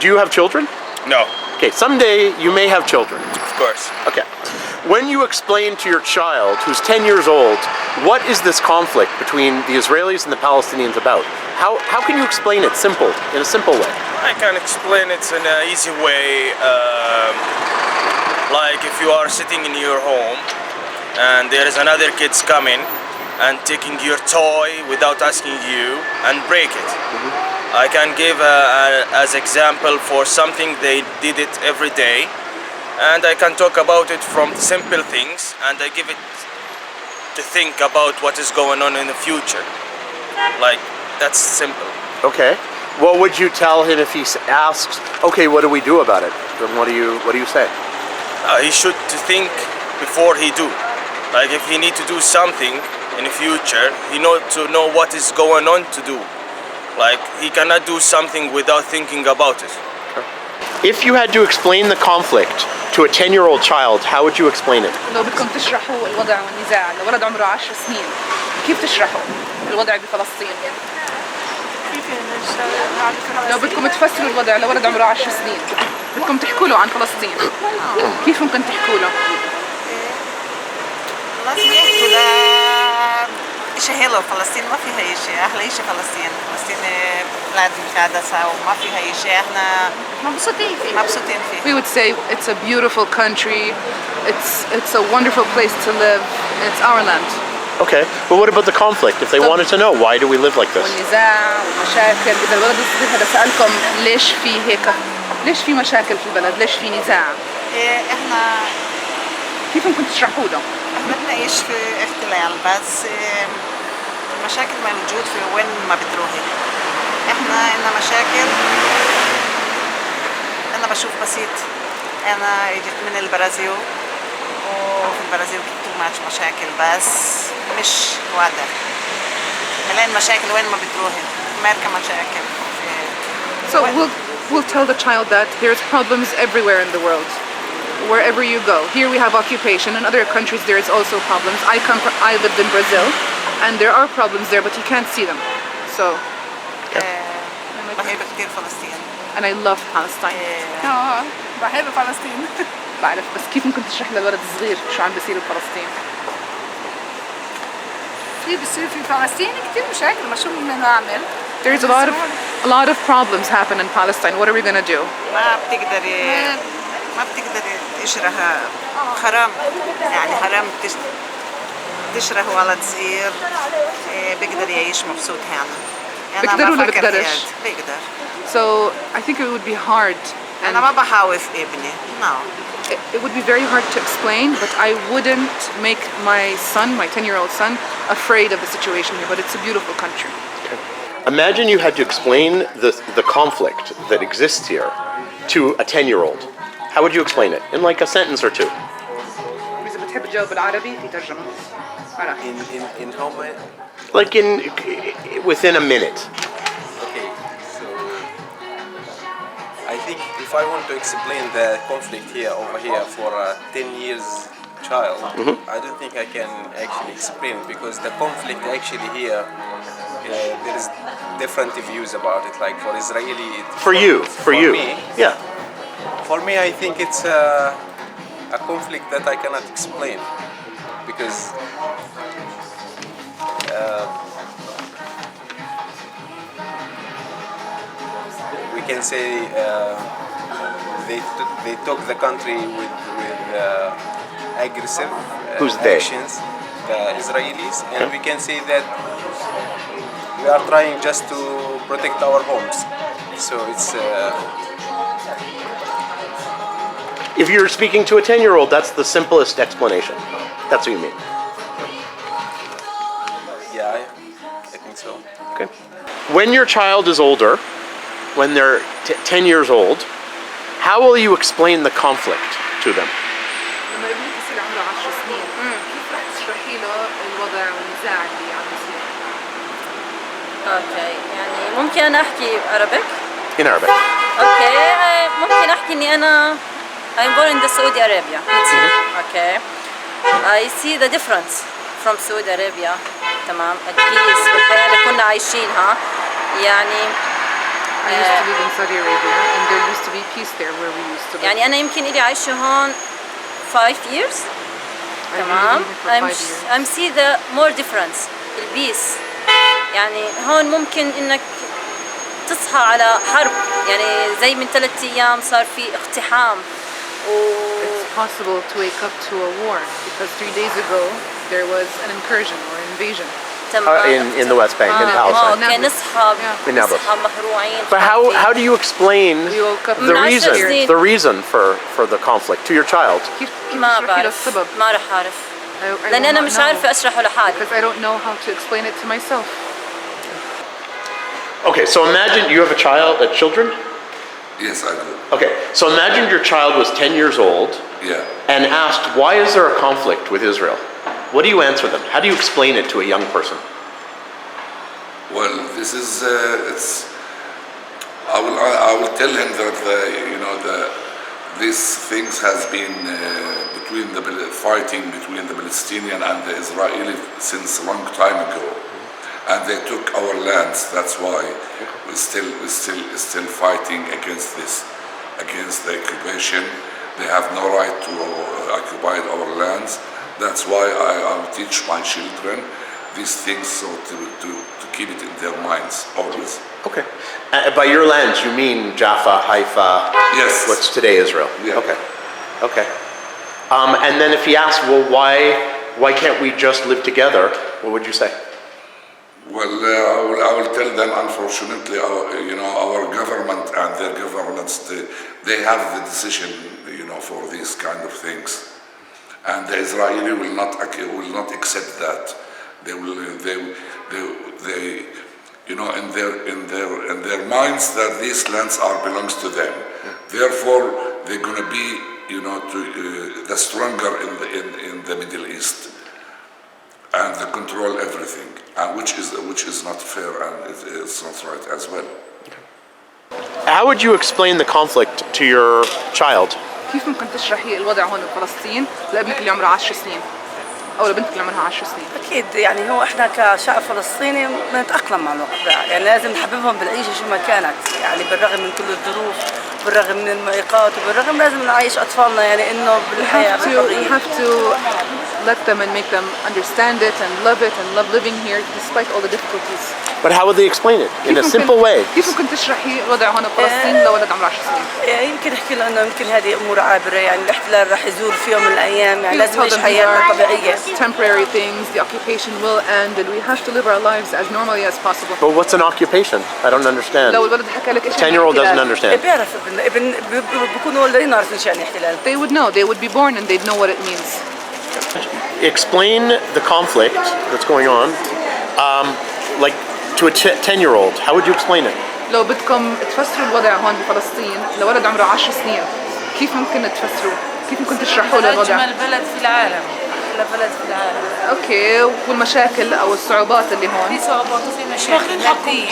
do you have children? No, Okay, someday you may have children. of course. Okay. When you explain to your child who's 10 years old, what is this conflict between the Israelis and the Palestinians about? How can you explain it in a simple way? I can explain it in an easy way. Like if you are sitting in your home and there is another kid's coming and taking your toy without asking you and break it. I can give as example for something they did it every day, and I can talk about it from simple things, and I give it to think about what is going on in the future. Like that's simple. Okay. What would you tell him if he asks, okay, what do we do about it? Then what do you say? He should to think before he do. Like if he need to do something in the future, he need to know what is going on to do. Like he cannot do something without thinking about it. If you had to explain the conflict to a 10-year-old child, how would you explain it? لو بدكم تشرحوا الوضع والنزاع لولد عمره 10 سنين، كيف تشرحوا الوضع بفلسطين؟ لو بدكم تفسروا الوضع لولد عمره 10 سنين، بدكم تحكوا له عن فلسطين، كيف ممكن تحكوا له؟ لازم يحكوا له شيء حلو. فلسطين ما فيها أي شيء، أحلى شيء فلسطين. فلسطين بلاد مقدسة وما فيها أي شيء، إحنا مبسوطين فيه. We would say it's a beautiful country, it's a wonderful place to live, it's our land. Okay, but what about the conflict? If they wanted to know, why do we live like this? والنزاع والمشاكل، إذا الولد الصغير هذا سألكم ليش في هيك؟ ليش في مشاكل في البلد؟ ليش في نزاع؟ إحنا كيف ممكن تشرحوا له؟ إحنا بنعيش في احتلال، بس المشاكل موجود في وين ما بتروحي. إحنا عندنا مشاكل. أنا بشوف بسيط. أنا جيت من البرازيل، وفي البرازيل كنت مشاكل بس مش واضح. ملاقي مشاكل وين ما بتروحي. أمريكا مشاكل. So we'll tell the child that there's problems everywhere in the world, wherever you go. Here we have occupation. In other countries there is also problems. I lived in Brazil, and there are problems there, but you can't see them. So. بحب كتير فلسطين. And I love Palestine. بحب فلسطين. بعرف، بس كيف ممكن تشرح للولد الصغير شو عم بيصير بفلسطين؟ في بيصير في فلسطين كتير مشاكل، ما شو بدنا نعمل؟ There's a lot of problems happen in Palestine. What are we gonna do? ما بتقدري تشرحها. حرام، يعني حرام تشرح ولد صغير بيقدر يعيش مبسوط هنا. بيقدر ولا بيقدرش؟ بيقدر. So I think it would be hard. أنا ما بخوف ابني. No. It would be very hard to explain, but I wouldn't make my son, my 10-year-old son, afraid of the situation here. But it's a beautiful country. Imagine you had to explain the conflict that exists here to a 10-year-old. How would you explain it? In like a sentence or two. إذا بتحب تجاوب بالعربي في ترجمة. In how many? Like within a minute. Okay, so I think if I want to explain the conflict over here for a 10 years child, I don't think I can actually explain it, because the conflict actually here, there is different views about it. Like for Israeli, For you. Me, Yeah. for me, I think it's a conflict that I cannot explain, because we can say they took the country with aggressive Who's they? actions, the Israelis, and we can say that we are trying just to protect our homes. So it's. If you're speaking to a 10-year-old, that's the simplest explanation. That's what you mean. Yeah, I think so. Okay. When your child is older, when they're 10 years old, how will you explain the conflict to them? لما ابنك يصير عمره 10 سنين، كيف رح تشرحي له الوضع والنزاع اللي عم بيصير؟ اوكي، يعني ممكن انا احكي Arabic؟ In Arabic. اوكي، ممكن احكي اني انا I'm born in the Saudi Arabia. Okay. I see the difference from Saudi Arabia. تمام. البيس والحياة اللي كنا عايشينها. يعني I used to live in Saudi Arabia and there used to be peace there where we used to live. يعني أنا يمكن إلي عايشة هون 5 years. I've been تمام. living here for 5 years. I'm see the more difference. البيس. يعني هون ممكن إنك تصحى على حرب، يعني زي من 3 أيام صار في اقتحام. It's possible to wake up to a war because 3 days ago there was an incursion or invasion. In the West Bank, in Palestine. كان نصحى In Nablus. نصحى مهروعين. But how do you explain We woke up the reason for the conflict to your child? كيف ما تشرحي له بعرف السبب؟ ما رح أعرف I لأن will أنا not مش know عارفة أشرحه لحالي. because I don't know how to explain it to myself. Okay, so imagine you have children? Yes, I do. Okay, so imagine your child was 10 years old Yeah. and asked, why is there a conflict with Israel? What do you answer them? How do you explain it to a young person? Well, this is it's. I will tell him that these things has been between the fighting between the Palestinian and the Israeli since a long time ago, and they took our lands. That's why we're still fighting against the occupation. They have no right to occupy our lands. That's why I will teach my children these things, so to keep it in their minds always. Okay. By your lands, you mean Jaffa, Haifa, Yes. what's today Israel? Yeah. Okay. Okay. And then if he asks, well, why can't we just live together? What would you say? Well, I will tell them. Unfortunately, our government and their governments, they have the decision, for these kind of things, and the Israeli will not accept that. They will. They in their minds that these lands belongs to them. Therefore, they're going to be, the stronger in the Middle East, and they control everything, and which is not fair and it's not right as well. How would you explain the conflict to your child? كيف ممكن تشرحي الوضع هون بفلسطين لابنك اللي عمره 10 سنين او لبنتك اللي عمرها 10 سنين؟ اكيد يعني هو احنا كشعب فلسطيني بنتاقلم مع الوضع، يعني لازم نحببهم بالعيشه شو ما كانت، يعني بالرغم من كل الظروف، بالرغم من المعيقات، وبالرغم لازم نعيش اطفالنا يعني انه بالحياه We have to let them and make them understand it and love living here despite all the difficulties. But how would they explain it? In a simple way. كيف ممكن تشرحي الوضع هون بفلسطين لولد عمره 10 سنين؟ يمكن احكي له انه يمكن هذه امور عابره، يعني الاحتلال رح يزور في يوم من الايام، يعني You لازم tell نعيش them these حياتنا are طبيعيه. temporary things, the occupation will end and we have to live our lives as normally as possible. But what's an occupation? I don't understand. لو الولد حكى لك ايش يعني 10-year-old doesn't احتلال؟ understand. بيعرف ابن بيكونوا ولدين عارفين شو يعني احتلال. They would know, they would be born and they'd know what it means. Explain the conflict that's going on, like to a 10-year-old. How would you explain it? لو بدكم تفسروا الوضع هون بفلسطين لولد عمره 10 سنين، كيف ممكن تفسروا؟ كيف ممكن تشرحوا له الوضع؟ أجمل بلد في العالم، أحلى بلد في العالم. اوكي، والمشاكل او الصعوبات اللي هون. في صعوبات وفي مشاكل مادية.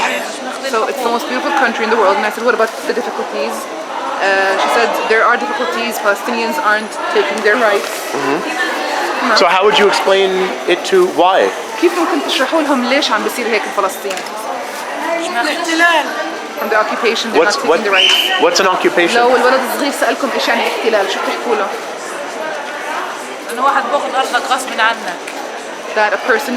So it's the most beautiful country in the world and I said what about the difficulties? She said there are difficulties, Palestinians aren't taking their rights. So how would you explain it to why? كيف ممكن تشرحوا لهم ليش عم بيصير هيك بفلسطين؟ الاحتلال. From the occupation they're not taking the rights. What's an occupation? لو الولد الصغير سألكم ايش يعني احتلال شو بتحكوا له؟ إنه واحد بأخذ أرضك غصب عنك. That a person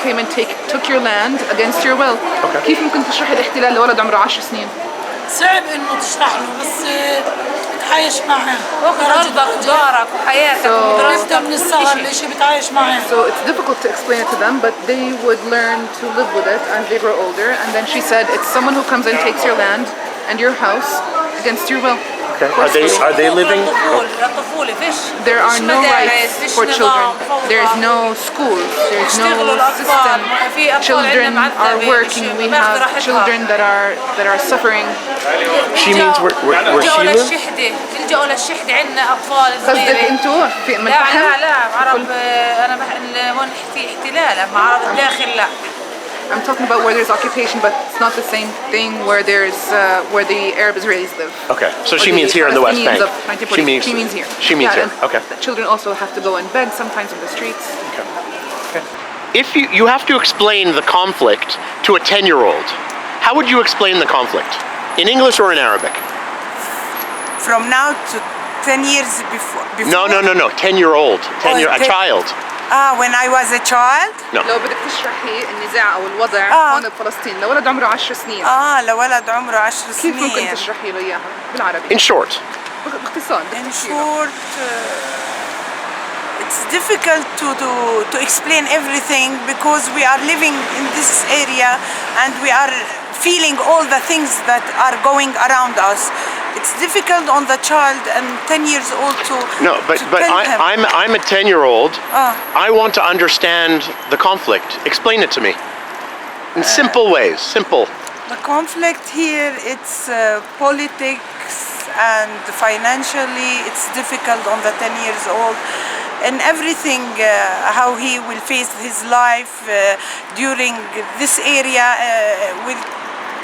came and took your land against your will. Okay. كيف ممكن تشرحي الاحتلال لولد عمره 10 سنين؟ صعب إنه تشرح له بس تتعايش معه. واخذ أرضك ودارك وحياتك ودراستك من الصغر لشي بتعايش معه. So it's difficult to explain it to them, but they would learn to live with it as they grow older. And then she said, it's someone who comes and takes your land and your house against your will. Okay. Are they living? للطفولة فيش. There are no rights for children. There is no schools. There is no system. Children are working. We have children that are suffering. She means where she lives? يلجأوا للشحذ عندنا أطفال قصدك صغيرة. انتوا في من لا عرب أنا هون في احتلال أما عرب الداخل لا. I'm talking about where there's occupation, but it's not the same thing where there's where the Arab Israelis live. Okay, so Or she means here in the West Bank. Palestinians of 1940. She means here. She means Yeah, here. and Okay. The children also have to go and beg sometimes in the streets. If you have to explain the conflict to a 10-year-old, how would you explain the conflict? In English or in Arabic? From now to 10 years before. No. 10-year-old. A child. When I was a child. No. لو بدك تشرحي النزاع او الوضع هون بفلسطين لولد عمره 10 سنين. لولد عمره 10 سنين. كيف ممكن تشرحي له اياها بالعربي؟ In short. باختصار. In short, it's difficult to explain everything because we are living in this area and we are feeling all the things that are going around us. It's difficult on the child and 10 years old to No, but tell him. I'm a 10-year-old. I want to understand the conflict. Explain it to me. In simple ways. Simple. The conflict here, it's politics and financially it's difficult on the 10 years old. And everything, how he will face his life during this area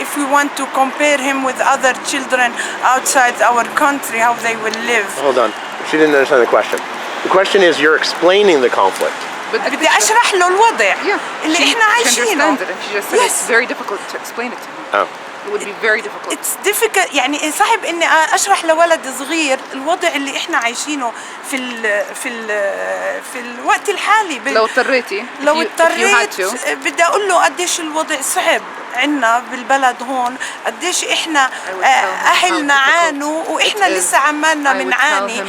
if we want to compare him with other children outside our country, how they will live. Hold on. She didn't understand the question. The question is you're explaining the conflict. بدي أشرح له الوضع اللي إحنا عايشينه. She just said it's very difficult to explain it to him. Oh. It would be very difficult. It's difficult. يعني صعب إني أشرح لولد صغير الوضع اللي إحنا عايشينه في الوقت الحالي. لو اضطريتي. لو اضطريت بدي أقول له قديش الوضع صعب عنا بالبلد هون، قديش إحنا أهلنا عانوا وإحنا لسه عمالنا بنعاني.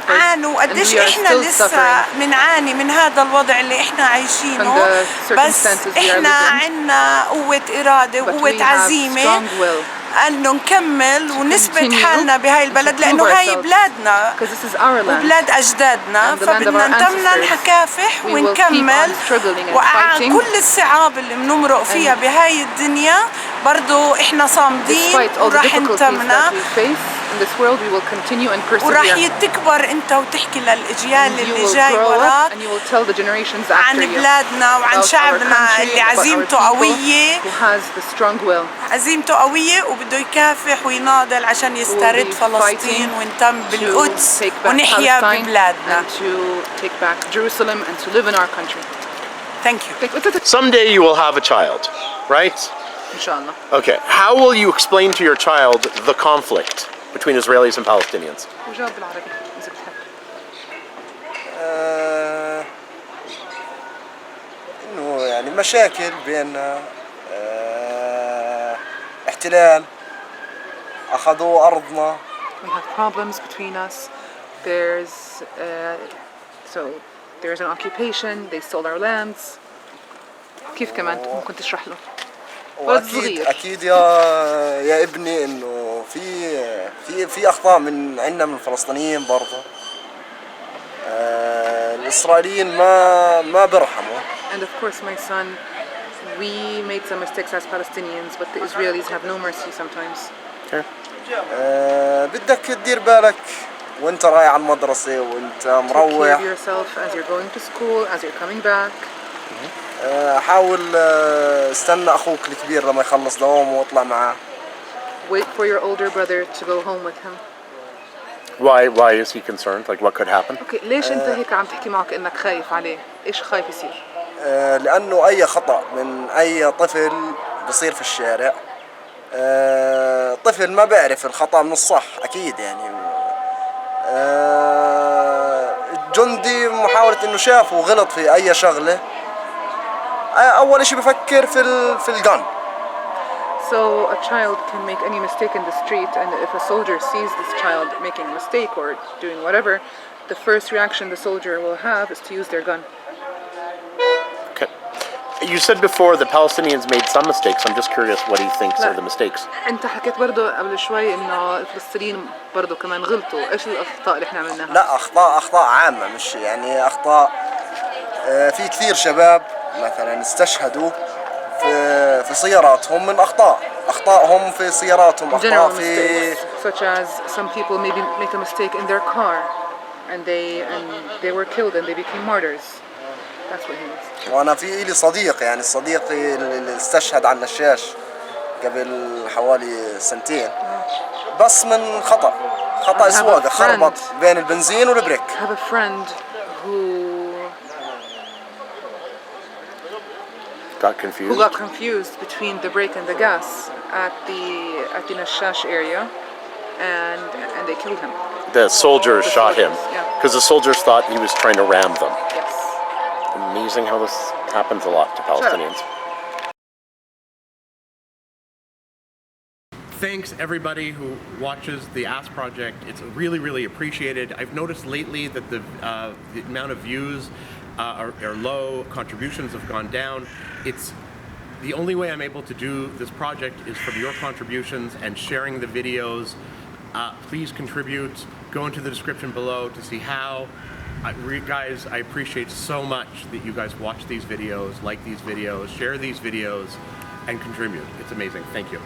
عانوا قديش إحنا لسه بنعاني من هذا الوضع اللي إحنا عايشينه، بس إحنا عنا قوة إرادة وقوة عزيمة أنه نكمل ونثبت حالنا بهاي البلد لأنه هاي بلادنا وبلاد أجدادنا، فبدنا نضلنا نكافح ونكمل وكل الصعاب اللي بنمرق فيها بهاي الدنيا برضو إحنا صامدين وراح نتمنا وراح تكبر أنت وتحكي للأجيال اللي جاي وراك عن بلادنا وعن شعبنا اللي عزيمته قوية وبده يكافح ويناضل عشان يسترد فلسطين ونتم بالقدس ونحيا ببلادنا. Thank you. Someday you will have a child, right? Inshallah. Okay. How will you explain to your child the conflict between Israelis and Palestinians? وجاوب بالعربي إذا بتحب. إنه يعني مشاكل بيننا، احتلال، أخذوا أرضنا. We have problems between us. There's an occupation. They stole our lands. كيف كمان ممكن تشرح له؟ أكيد يا ابني إنه في أخطاء من عندنا من الفلسطينيين برضه. الإسرائيليين ما برحموا. And of course, my son, we made some mistakes as Palestinians, but the Israelis have no mercy sometimes. Okay. بدك تدير بالك وأنت رايح على المدرسة وأنت مروح. Take care of yourself as you're going to school, as you're coming back. حاول استنى أخوك الكبير لما يخلص دوامه واطلع معاه. Wait for your older brother to go home with him. Why is he concerned? Like what could happen? Okay, ليش أنت هيك عم تحكي معك إنك خايف عليه؟ إيش خايف يصير؟ لأنه أي خطأ من أي طفل بصير في الشارع، طفل ما بيعرف الخطأ من الصح أكيد يعني. الجندي محاولة إنه شافه وغلط في أي شغلة، أول شيء بفكر في الجن. So a child can make any mistake in the street, and if a soldier sees this child making a mistake or doing whatever, the first reaction the soldier will have is to use their gun. Okay. You said before the Palestinians made some mistakes. I'm just curious what he thinks are the mistakes. أنت حكيت برضه قبل شوي إنه الفلسطينيين برضه كمان غلطوا، إيش الأخطاء اللي إحنا عملناها؟ لا، أخطاء عامة، مش يعني أخطاء. في كثير شباب مثلا استشهدوا في سياراتهم من أخطائهم في سياراتهم، أخطاء في such as some people maybe make a mistake in their car and they were killed and they became martyrs. That's what he means. وأنا في لي صديق، يعني صديقي اللي استشهد على النشاش قبل حوالي سنتين بس من خطأ سواقة، خربط بين البنزين والبريك. I have a friend who got confused. who got confused between the brake and the gas at the Nashash area, and they killed him. The soldiers shot him yeah. because the soldiers thought he was trying to ram them. Yes. Amazing how this happens a lot to Palestinians. Thanks everybody who watches the Ask Project. It's really, really appreciated. I've noticed lately that the amount of views are low, contributions have gone down. It's the only way I'm able to do this project is from your contributions and sharing the videos. Please contribute. Go into the description below to see how. Guys, I appreciate so much that you guys watch these videos, like these videos, share these videos, and contribute. It's amazing. Thank you.